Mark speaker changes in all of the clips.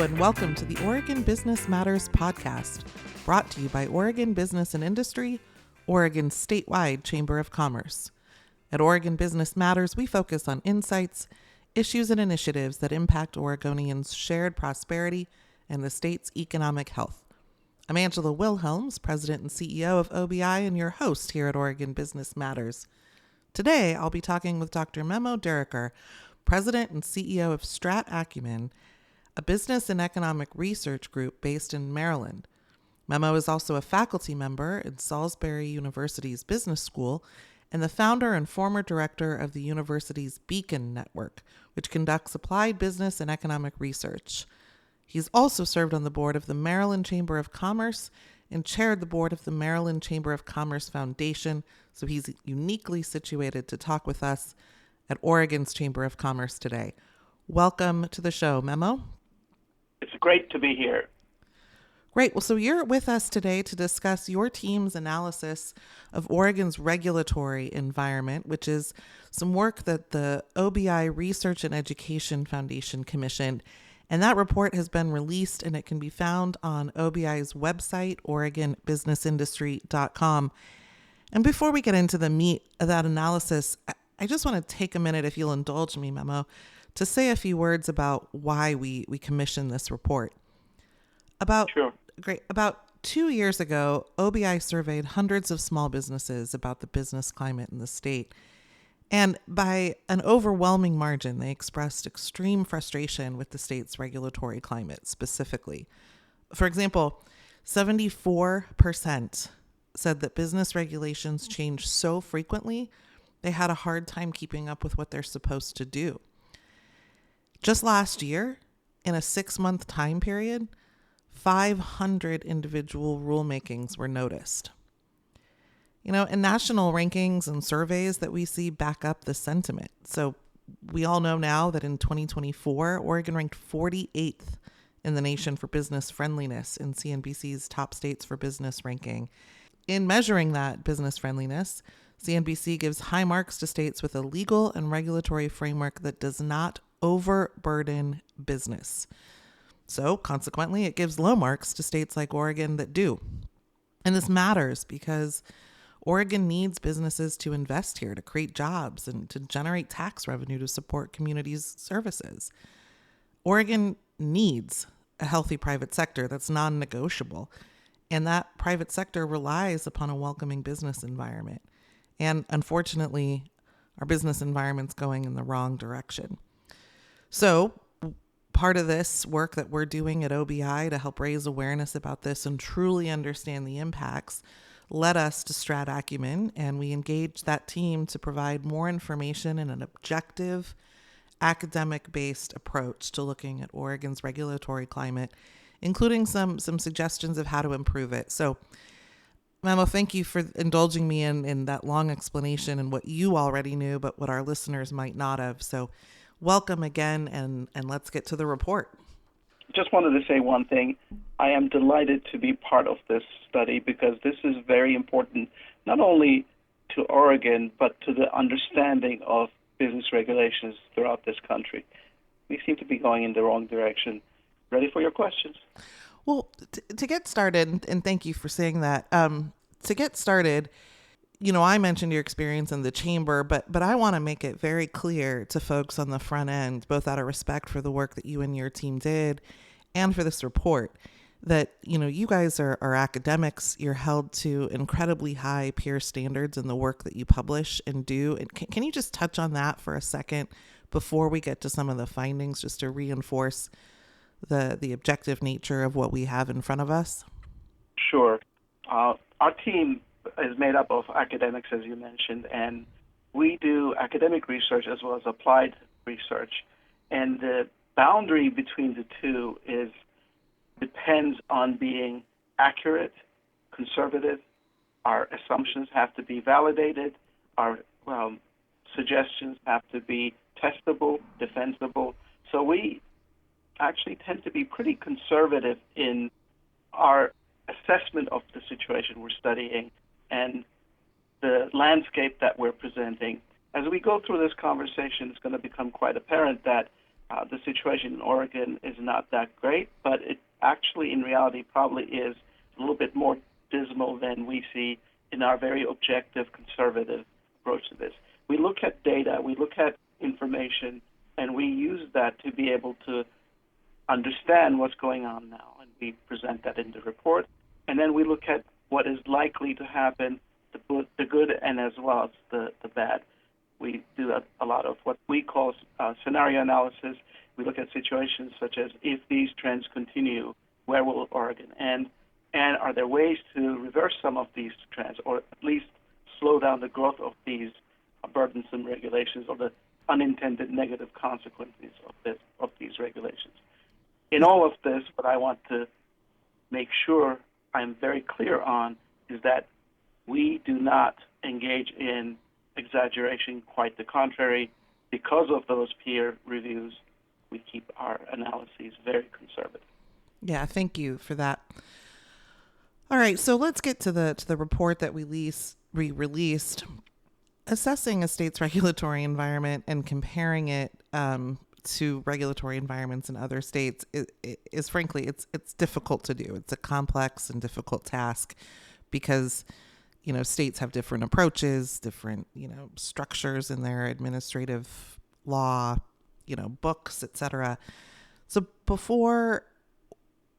Speaker 1: and welcome to the Oregon Business Matters podcast, brought to you by Oregon Business and Industry, Oregon's statewide Chamber of Commerce. At Oregon Business Matters, we focus on insights, issues, and initiatives that impact Oregonians' shared prosperity and the state's economic health. I'm Angela Wilhelms, President and CEO of OBI, and your host here at Oregon Business Matters. Today, I'll be talking with Dr. Memo Diriker, President and CEO of StratACUMEN, a business and economic research group based in Maryland. Memo is also a faculty member in Salisbury University's Business School and the founder and former director of the university's Beacon Network, which conducts applied business and economic research. He's also served on the board of the Maryland Chamber of Commerce and chaired the board of the Maryland Chamber of Commerce Foundation, so he's uniquely situated to talk with us at Oregon's Chamber of Commerce today. Welcome to the show, Memo.
Speaker 2: It's great to be here.
Speaker 1: Great. Well, so you're with us today to discuss your team's analysis of Oregon's regulatory environment, which is some work that the OBI Research and Education Foundation commissioned. And that report has been released and it can be found on OBI's website, OregonBusinessIndustry.com. And before we get into the meat of that analysis, I just want to take a minute, if you'll indulge me, Memo, to say a few words about why we commissioned this report. About 2 years ago, OBI surveyed hundreds of small businesses about the business climate in the state. And by an overwhelming margin, they expressed extreme frustration with the state's regulatory climate specifically. For example, 74% said that business regulations change so frequently, they had a hard time keeping up with what they're supposed to do. Just last year, in a 6-month time period, 500 individual rulemakings were noticed. And national rankings and surveys that we see back up the sentiment. So we all know now that in 2024, Oregon ranked 48th in the nation for business friendliness in CNBC's Top States for Business ranking. In measuring that business friendliness, CNBC gives high marks to states with a legal and regulatory framework that does not overburden business. So consequently, it gives low marks to states like Oregon that do. And this matters because Oregon needs businesses to invest here, to create jobs, and to generate tax revenue to support communities' services. Oregon needs a healthy private sector that's non-negotiable, and that private sector relies upon a welcoming business environment. And unfortunately, our business environment's going in the wrong direction. So part of this work that we're doing at OBI to help raise awareness about this and truly understand the impacts led us to StratACUMEN, and we engaged that team to provide more information and an objective, academic-based approach to looking at Oregon's regulatory climate, including some suggestions of how to improve it. So, Memo, thank you for indulging me in that long explanation and what you already knew, but what our listeners might not have. So welcome again, and let's get to the report.
Speaker 2: Just wanted to say one thing. I am delighted to be part of this study because this is very important, not only to Oregon, but to the understanding of business regulations throughout this country. We seem to be going in the wrong direction. Ready for your questions?
Speaker 1: Well, to get started, and thank you for saying that, to get started, I mentioned your experience in the chamber, but I want to make it very clear to folks on the front end, both out of respect for the work that you and your team did and for this report, that, you guys are academics. You're held to incredibly high peer standards in the work that you publish and do. And can you just touch on that for a second before we get to some of the findings, just to reinforce the objective nature of what we have in front of us?
Speaker 2: Sure. Our team is made up of academics, as you mentioned, and we do academic research as well as applied research. And the boundary between the two depends on being accurate, conservative. Our assumptions have to be validated. Our suggestions have to be testable, defensible. So we actually tend to be pretty conservative in our assessment of the situation we're studying and the landscape that we're presenting. As we go through this conversation, it's going to become quite apparent that the situation in Oregon is not that great, but it actually, in reality, probably is a little bit more dismal than we see in our very objective, conservative approach to this. We look at data, we look at information, and we use that to be able to understand what's going on now, and we present that in the report. And then we look at what is likely to happen, the good and as well as the bad. We do a lot of what we call scenario analysis. We look at situations such as, if these trends continue, where will Oregon end? And are there ways to reverse some of these trends, or at least slow down the growth of these burdensome regulations, or the unintended negative consequences of these regulations? In all of this, what I want to make sure I'm very clear on is that we do not engage in exaggeration, quite the contrary. Because of those peer reviews, we keep our analyses very conservative.
Speaker 1: Yeah, thank you for that. All right, so let's get to the report that we released, assessing a state's regulatory environment and comparing it to regulatory environments in other states is frankly, it's difficult to do. It's a complex and difficult task because, states have different approaches, different, structures in their administrative law, books, etc. So before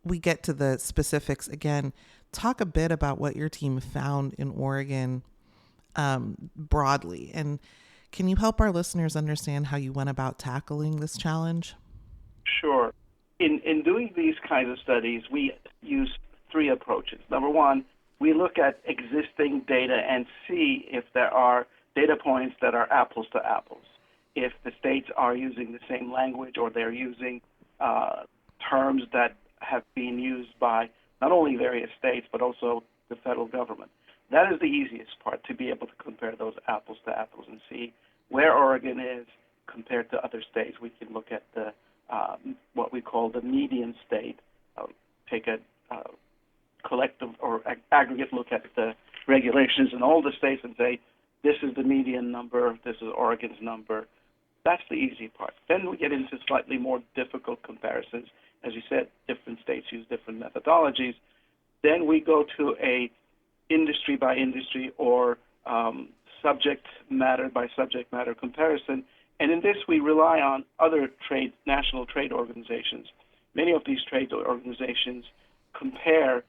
Speaker 1: we get to the specifics, again, talk a bit about what your team found in Oregon broadly. And can you help our listeners understand how you went about tackling this challenge?
Speaker 2: Sure. In doing these kinds of studies, we use three approaches. Number one, we look at existing data and see if there are data points that are apples to apples. If the states are using the same language, or they're using terms that have been used by not only various states but also the federal government. That is the easiest part, to be able to compare those apples to apples and see where Oregon is compared to other states. We can look at the what we call the median state, take a collective or aggregate look at the regulations in all the states and say, this is the median number, this is Oregon's number. That's the easy part. Then we get into slightly more difficult comparisons. As you said, different states use different methodologies. Then we go to a industry by industry or subject matter by subject matter comparison. And in this, we rely on other national trade organizations. Many of these trade organizations compare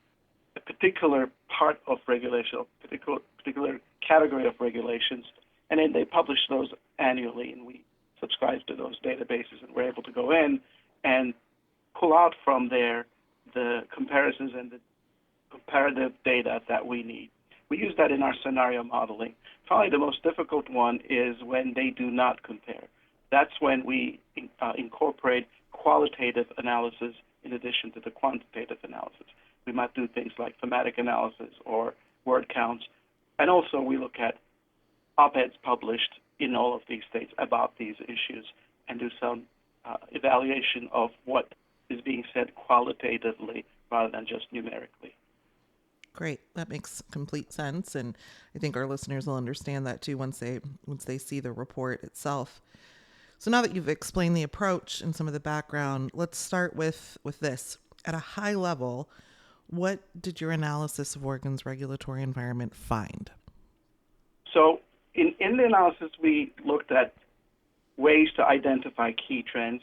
Speaker 2: a particular part of regulation, a particular category of regulations, and then they publish those annually, and we subscribe to those databases, and we're able to go in and pull out from there the comparisons and the comparative data that we need. We use that in our scenario modeling. Probably the most difficult one is when they do not compare. That's when we incorporate qualitative analysis in addition to the quantitative analysis. We might do things like thematic analysis or word counts. And also we look at op-eds published in all of these states about these issues and do some evaluation of what is being said qualitatively rather than just numerically.
Speaker 1: Great. That makes complete sense. And I think our listeners will understand that too once they see the report itself. So now that you've explained the approach and some of the background, let's start with this. At a high level, what did your analysis of Oregon's regulatory environment find?
Speaker 2: So in the analysis, we looked at ways to identify key trends,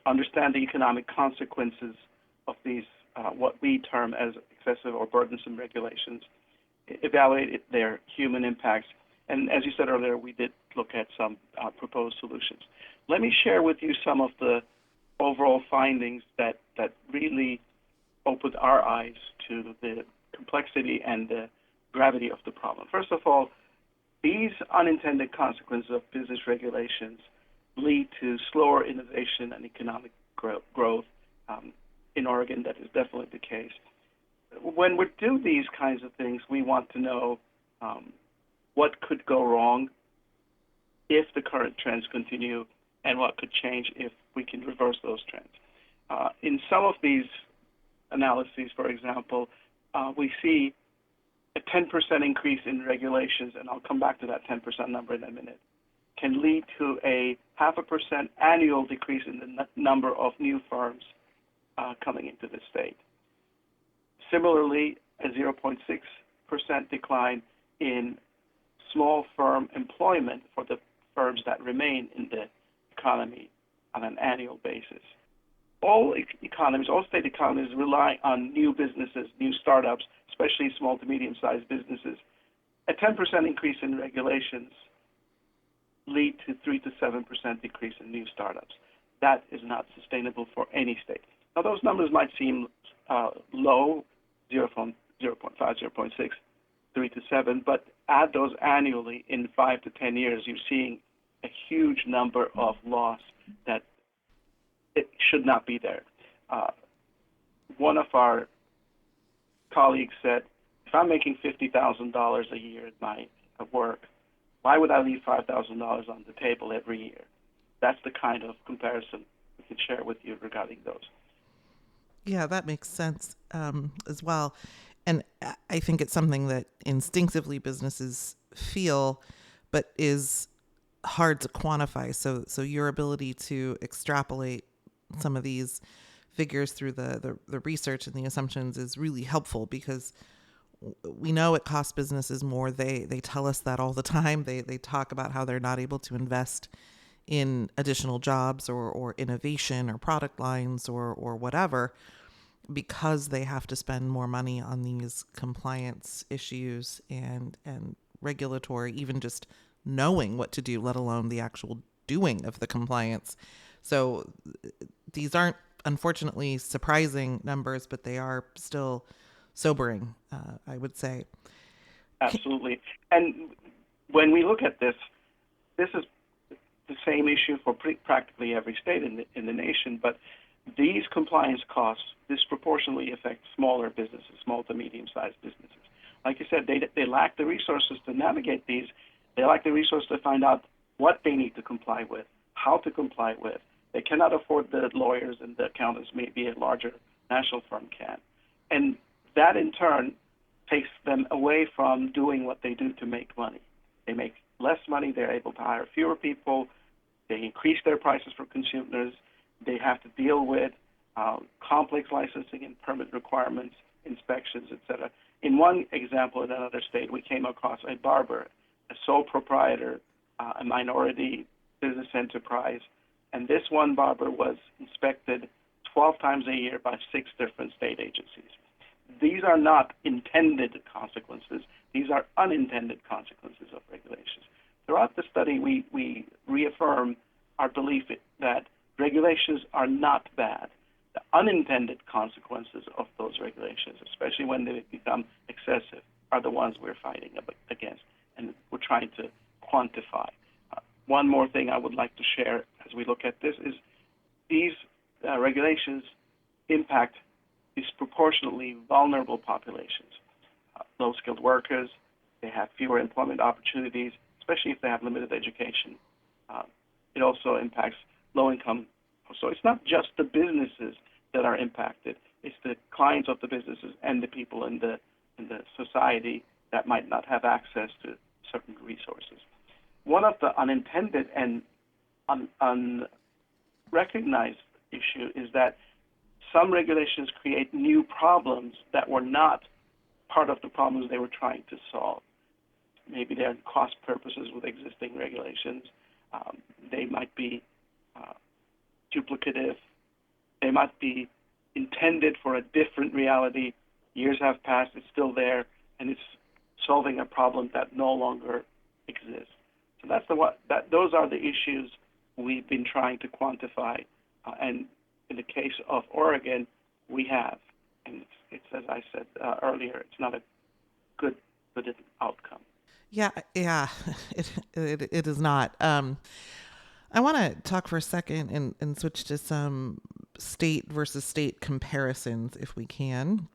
Speaker 2: understand the economic consequences of these, what we term as excessive or burdensome regulations, evaluate their human impacts, and as you said earlier, we did look at some proposed solutions. Let me share with you some of the overall findings that really opened our eyes to the complexity and the gravity of the problem. First of all, these unintended consequences of business regulations lead to slower innovation and economic growth. In Oregon, that is definitely the case. When we do these kinds of things, we want to know what could go wrong if the current trends continue, and what could change if we can reverse those trends. In some of these analyses, for example, we see a 10% increase in regulations, and I'll come back to that 10% number in a minute. can lead to a 0.5% annual decrease in the number of new firms coming into the state. Similarly, a 0.6% decline in small firm employment for the firms that remain in the economy on an annual basis. All economies, all state economies rely on new businesses, new startups, especially small to medium-sized businesses. A 10% increase in regulations lead to 3 to 7% decrease in new startups. That is not sustainable for any state. Now, those numbers might seem low, 0.5, 0.6, 3 to 7, but add those annually in 5 to 10 years, you're seeing a huge number of loss that it should not be there. One of our colleagues said, if I'm making $50,000 a year at work, why would I leave $5,000 on the table every year? That's the kind of comparison we can share with you regarding those.
Speaker 1: Yeah, that makes sense as well. And I think it's something that instinctively businesses feel, but is hard to quantify. So your ability to extrapolate some of these figures through the research and the assumptions is really helpful, because we know it costs businesses more. They tell us that all the time. They talk about how they're not able to invest in additional jobs or innovation or product lines or whatever, because they have to spend more money on these compliance issues and regulatory, even just knowing what to do, let alone the actual doing of the compliance. So these aren't, unfortunately, surprising numbers, but they are still sobering, I would say.
Speaker 2: Absolutely. And when we look at this is the same issue for practically every state in the nation, but these compliance costs disproportionately affect smaller businesses, small to medium-sized businesses. Like you said, they lack the resources to navigate these. They lack the resources to find out what they need to comply with, how to comply with. They cannot afford the lawyers and the accountants maybe a larger national firm can. And that, in turn, takes them away from doing what they do to make money. They make less money. They're able to hire fewer people. They increase their prices for consumers. They have to deal with complex licensing and permit requirements, inspections, etc. In one example, in another state, we came across a barber, a sole proprietor, a minority business enterprise, and this one barber was inspected 12 times a year by 6 different state agencies. These are not intended consequences. These are unintended consequences of regulations. Throughout the study, we reaffirm our belief that regulations are not bad. The unintended consequences of those regulations, especially when they become excessive, are the ones we're fighting against, and we're trying to quantify. One more thing I would like to share as we look at this is these regulations impact disproportionately vulnerable populations. Low-skilled workers, they have fewer employment opportunities, especially if they have limited education. It also impacts low-income. So it's not just the businesses that are impacted. It's the clients of the businesses and the people in the society that might not have access to certain resources. One of the unintended and unrecognized issue is that some regulations create new problems that were not part of the problems they were trying to solve. Maybe they're cost purposes with existing regulations. They might be duplicative. They might be intended for a different reality. Years have passed, it's still there, and it's solving a problem that no longer exists. So those are the issues we've been trying to quantify, and in the case of Oregon, we have. And it's as I said earlier, it's not a good outcome.
Speaker 1: Yeah, it is not. I want to talk for a second and switch to some state versus state comparisons, if we can.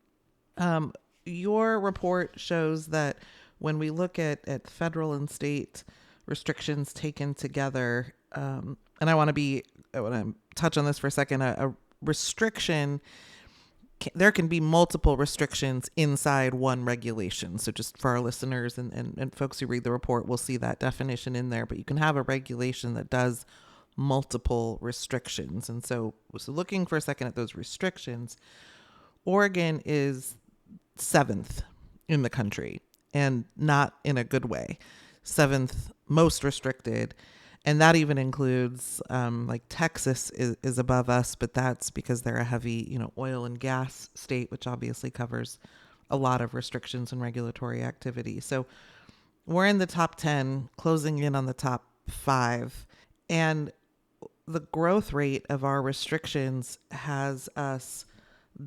Speaker 1: Your report shows that when we look at federal and state restrictions taken together, and I want to touch on this for a second. A restriction there can be multiple restrictions inside one regulation. So just for our listeners and folks who read the report, we'll see that definition in there. But you can have a regulation that does multiple restrictions. And so looking for a second at those restrictions, Oregon is 7th in the country, and not in a good way. 7th most restricted. And that even includes like Texas is above us, but that's because they're a heavy, oil and gas state, which obviously covers a lot of restrictions and regulatory activity. So we're in the top 10, closing in on the top 5. And the growth rate of our restrictions has us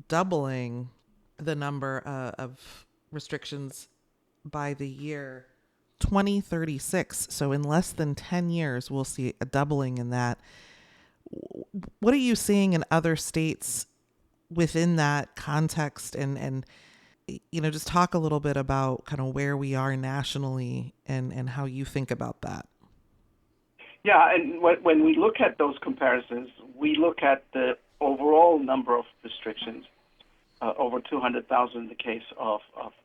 Speaker 1: doubling the number of restrictions by the year 2036. So in less than 10 years, we'll see a doubling in that. What are you seeing in other states within that context? And just talk a little bit about kind of where we are nationally and how you think about that.
Speaker 2: Yeah, and when we look at those comparisons, we look at the overall number of restrictions, over 200,000 in the case of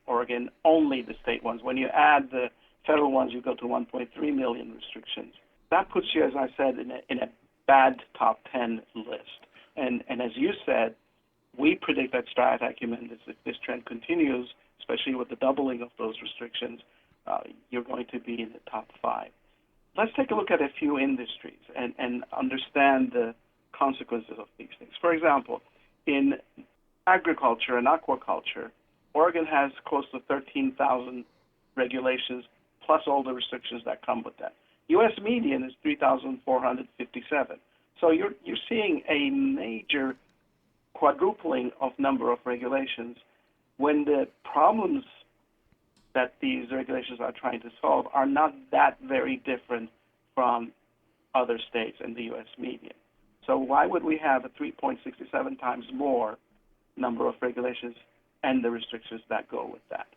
Speaker 2: Oregon, only the state ones. When you add the federal ones, you go to 1.3 million restrictions. That puts you, as I said, in a bad top 10 list. And as you said, we predict at StratACUMEN if this trend continues, especially with the doubling of those restrictions, you're going to be in the top 5. Let's take a look at a few industries and understand the consequences of these things. For example, in agriculture and aquaculture, Oregon has close to 13,000 regulations plus all the restrictions that come with that. U.S. median is 3,457. So you're seeing a major quadrupling of number of regulations when the problems that these regulations are trying to solve are not that very different from other states and the U.S. median. So why would we have a 3.67 times more number of regulations and the restrictions that go with that?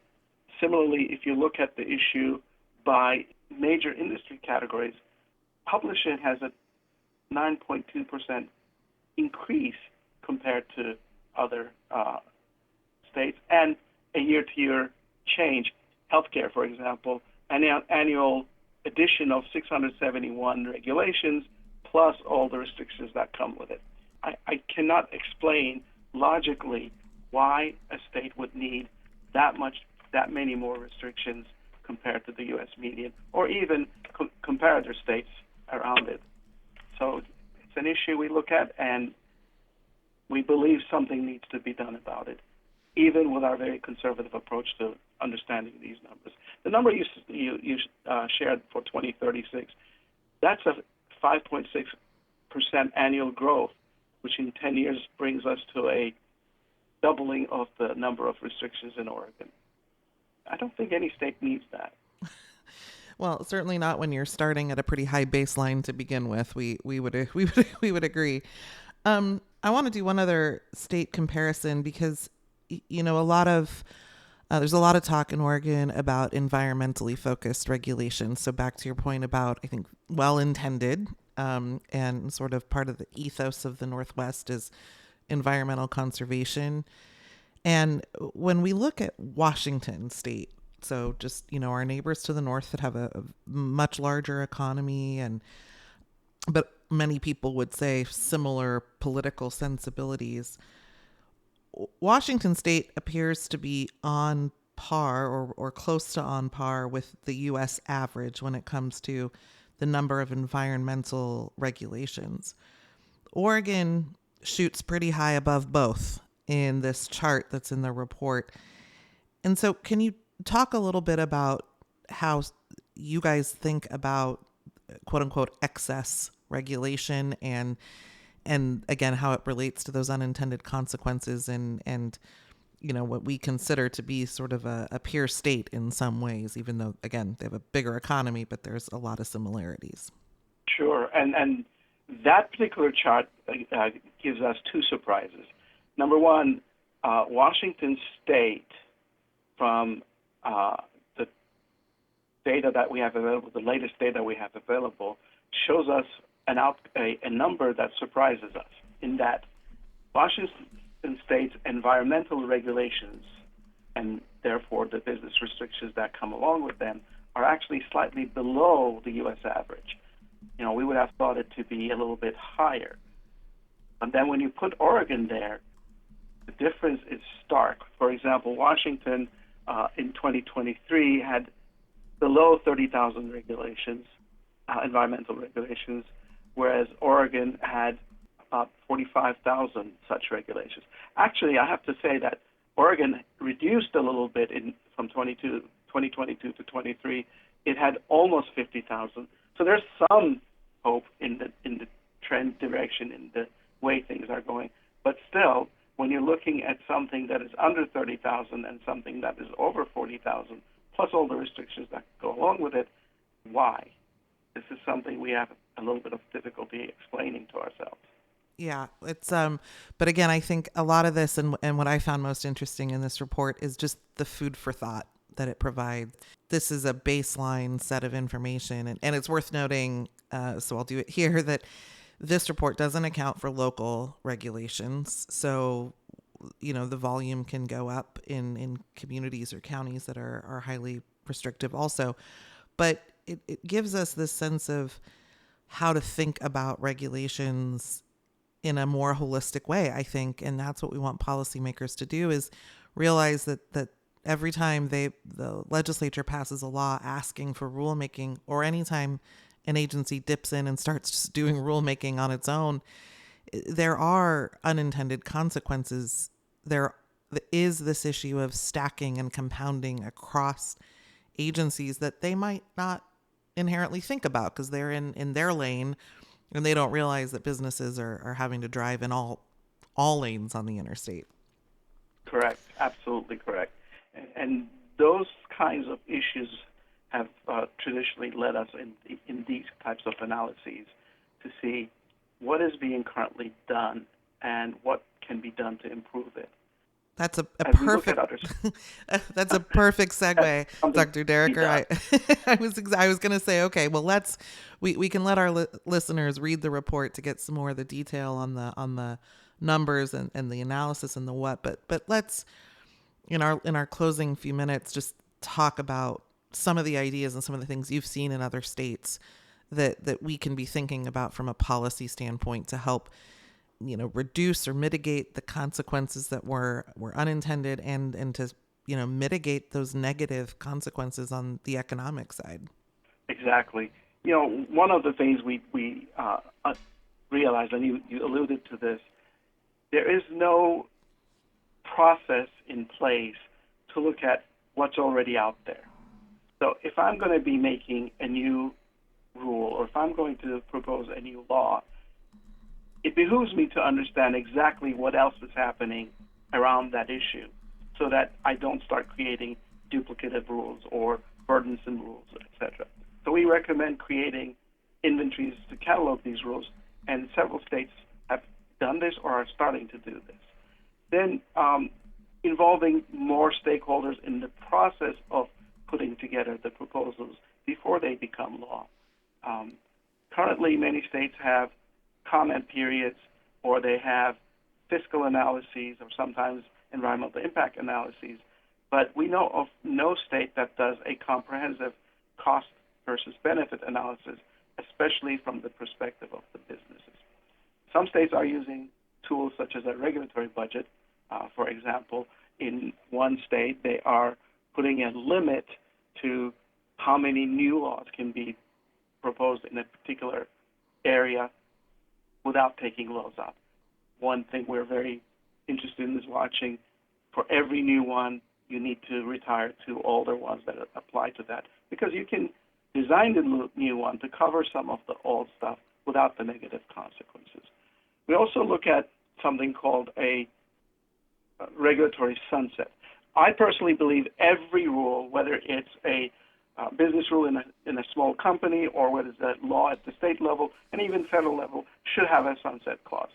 Speaker 2: Similarly, if you look at the issue by major industry categories, publishing has a 9.2% increase compared to other states, and a year-to-year change. Healthcare, for example, an annual addition of 671 regulations plus all the restrictions that come with it. I cannot explain logically why a state would need that many more restrictions compared to the U.S. median, or even comparator states around it. So it's an issue we look at, and we believe something needs to be done about it, even with our very conservative approach to understanding these numbers. The number you shared for 2036, that's a 5.6% annual growth, which in 10 years brings us to a doubling of the number of restrictions in Oregon. I don't think any state needs that.
Speaker 1: Well, certainly not when you're starting at a pretty high baseline to begin with. We would agree. I want to do one other state comparison because there's a lot of talk in Oregon about environmentally focused regulations. So back to your point about, I think, well-intended and sort of part of the ethos of the Northwest is environmental conservation. And when we look at Washington state, so just, our neighbors to the north that have a much larger economy but many people would say similar political sensibilities, Washington state appears to be on par or close to on par with the U.S. average when it comes to the number of environmental regulations. Oregon shoots pretty high above both in this chart that's in the report. And so can you talk a little bit about how you guys think about quote unquote excess regulation and again, how it relates to those unintended consequences and what we consider to be sort of a peer state in some ways, even though, again, they have a bigger economy, but there's a lot of similarities.
Speaker 2: Sure. And that particular chart gives us two surprises. Number one, Washington State, from the data that we have available, the latest data we have available, shows us a number that surprises us in that Washington Washington State's environmental regulations, and therefore the business restrictions that come along with them, are actually slightly below the U.S. average. We would have thought it to be a little bit higher. And then when you put Oregon there, the difference is stark. For example, Washington in 2023 had below 30,000 regulations, environmental regulations, whereas Oregon had about 45,000 such regulations. Actually, I have to say that Oregon reduced a little bit from 2022 to 23. It had almost 50,000. So there's some hope in the trend direction, in the way things are going. But still, when you're looking at something that is under 30,000 and something that is over 40,000, plus all the restrictions that go along with it, why? This is something we have a little bit of difficulty explaining to ourselves.
Speaker 1: Yeah, it's but again, I think a lot of this and what I found most interesting in this report is just the food for thought that it provides. This is a baseline set of information, and it's worth noting, so I'll do it here, that this report doesn't account for local regulations. So, the volume can go up in communities or counties that are highly restrictive also. But it gives us this sense of how to think about regulations in a more holistic way, I think. And that's what we want policymakers to do, is realize that every time the legislature passes a law asking for rulemaking, or anytime an agency dips in and starts just doing rulemaking on its own, there are unintended consequences. There is this issue of stacking and compounding across agencies that they might not inherently think about because they're in their lane, and they don't realize that businesses are having to drive in all lanes on the interstate.
Speaker 2: Correct. Absolutely correct. And those kinds of issues have traditionally led us in these types of analyses to see what is being currently done and what can be done to improve it.
Speaker 1: That's a perfect that's a perfect segue, Dr. Diriker. I was going to say, okay, well, we can let our listeners read the report to get some more of the detail on the numbers and the analysis and the what, but let's in our closing few minutes just talk about some of the ideas and some of the things you've seen in other states that we can be thinking about from a policy standpoint to help reduce or mitigate the consequences that were unintended and to mitigate those negative consequences on the economic side.
Speaker 2: Exactly. One of the things we realized, and you alluded to this, there is no process in place to look at what's already out there. So if I'm going to be making a new rule, or if I'm going to propose a new law, it behooves me to understand exactly what else is happening around that issue so that I don't start creating duplicative rules or burdensome rules, etc. So we recommend creating inventories to catalog these rules, and several states have done this or are starting to do this. Then involving more stakeholders in the process of putting together the proposals before they become law. Currently, many states have comment periods, or they have fiscal analyses, or sometimes environmental impact analyses, but we know of no state that does a comprehensive cost versus benefit analysis, especially from the perspective of the businesses. Some states are using tools such as a regulatory budget. For example, in one state, they are putting a limit to how many new laws can be proposed in a particular area without taking laws out. One thing we're very interested in is watching, for every new one, you need to retire two older ones that apply to that, because you can design the new one to cover some of the old stuff without the negative consequences. We also look at something called a regulatory sunset. I personally believe every rule, whether it's a business rule in a small company, or whether it's a law at the state level and even federal level, should have a sunset clause.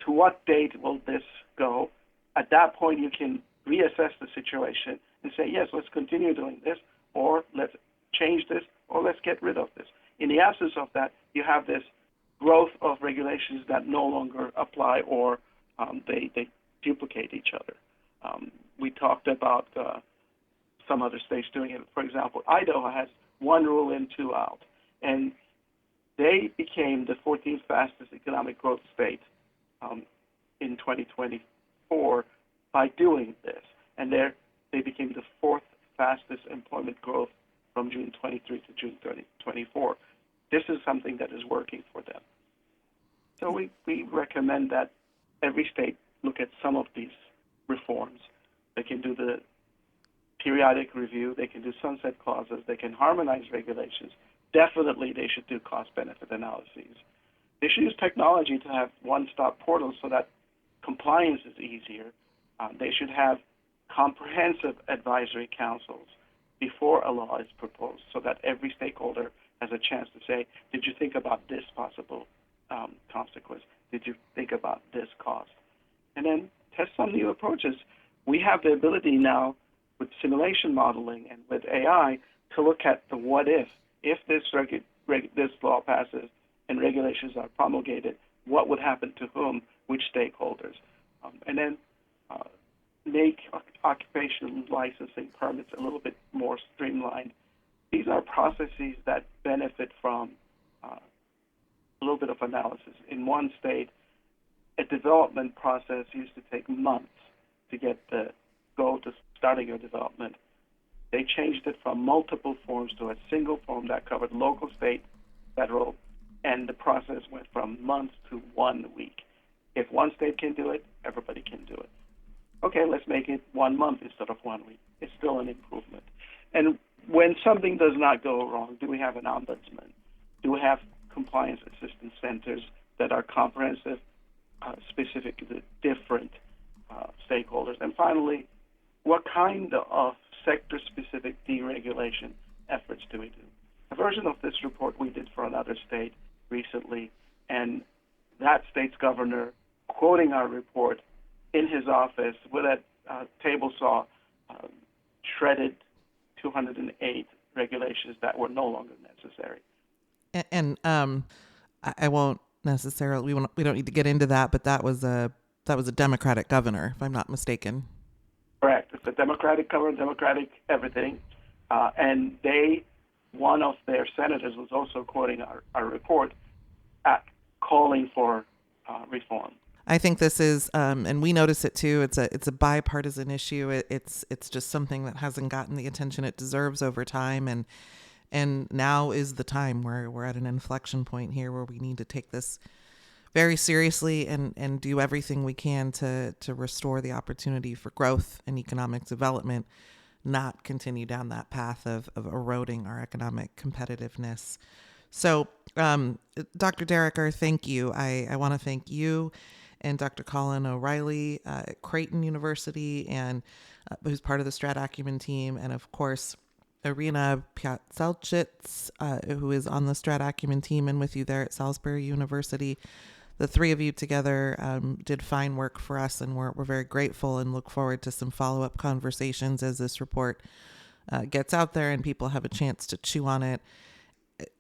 Speaker 2: To what date will this go? At that point, you can reassess the situation and say, yes, let's continue doing this, or let's change this, or let's get rid of this. In the absence of that, you have this growth of regulations that no longer apply, or they duplicate each other. We talked about some other states doing it. For example, Idaho has one rule in, two out. And they became the 14th fastest economic growth state in 2024 by doing this. And they became the fourth fastest employment growth from June 23 to June 24. This is something that is working for them. So we recommend that every state look at some of these reforms. They can do the periodic review, they can do sunset clauses, they can harmonize regulations. Definitely they should do cost-benefit analyses. They should use technology to have one-stop portals so that compliance is easier. They should have comprehensive advisory councils before a law is proposed so that every stakeholder has a chance to say, did you think about this possible consequence? Did you think about this cost? And then test some new approaches. We have the ability now with simulation modeling and with AI to look at the what if this this law passes and regulations are promulgated, what would happen to whom, which stakeholders, and then make occupational licensing permits a little bit more streamlined. These are processes that benefit from a little bit of analysis. In one state, a development process used to take months to get the go to starting your development. They changed it from multiple forms to a single form that covered local, state, federal, and the process went from months to 1 week. If one state can do it, everybody can do it. Okay, let's make it 1 month instead of 1 week. It's still an improvement. And when something does not go wrong, do we have an ombudsman? Do we have compliance assistance centers that are comprehensive, specific to the different stakeholders? And finally, what kind of sector-specific deregulation efforts do we do? A version of this report we did for another state recently, and that state's governor, quoting our report in his office with a table saw, shredded 208 regulations that were no longer necessary.
Speaker 1: And I won't necessarily, we don't need to get into that, but that was a Democratic governor, if I'm not mistaken.
Speaker 2: Correct. It's a Democratic governor, Democratic everything. And one of their senators was also quoting our report calling for reform.
Speaker 1: I think this is, and we notice it too. It's a bipartisan issue. It's just something that hasn't gotten the attention it deserves over time, and now is the time where we're at an inflection point here where we need to take this very seriously and do everything we can to restore the opportunity for growth and economic development, not continue down that path of eroding our economic competitiveness. So, Dr. Diriker, thank you. I want to thank you and Dr. Colin O'Reilly at Creighton University, and who's part of the StratACUMEN team, and of course, Irina Piatselchitz, who is on the StratACUMEN team and with you there at Salisbury University. The three of you together did fine work for us, and we're very grateful and look forward to some follow-up conversations as this report gets out there and people have a chance to chew on it.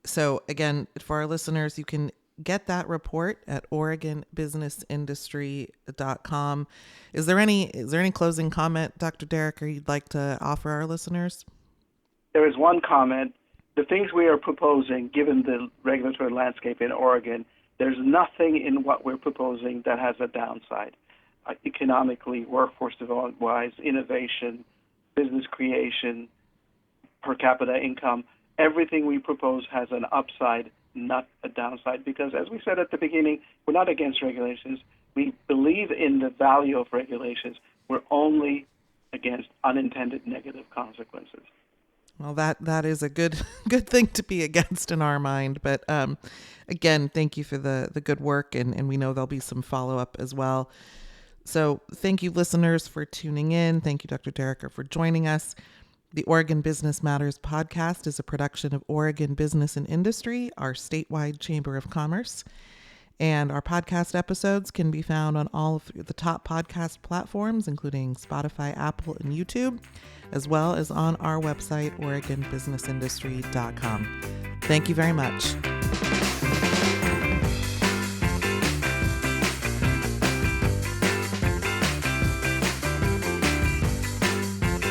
Speaker 1: So again, for our listeners, you can get that report at OregonBusinessIndustry.com. Is there any closing comment, Dr. Diriker, you'd like to offer our listeners?
Speaker 2: There is one comment. The things we are proposing, given the regulatory landscape in Oregon, there's nothing in what we're proposing that has a downside. Economically, workforce development-wise, innovation, business creation, per capita income, everything we propose has an upside, not a downside, because as we said at the beginning, we're not against regulations. We believe in the value of regulations. We're only against unintended negative consequences.
Speaker 1: Well, that is a good thing to be against in our mind. But again, thank you for the good work, and we know there'll be some follow-up as well. So thank you, listeners, for tuning in. Thank you, Dr. Diriker, for joining us. The Oregon Business Matters podcast is a production of Oregon Business and Industry, our statewide chamber of commerce. And our podcast episodes can be found on all of the top podcast platforms, including Spotify, Apple, and YouTube, as well as on our website, OregonBusinessIndustry.com. Thank you very much.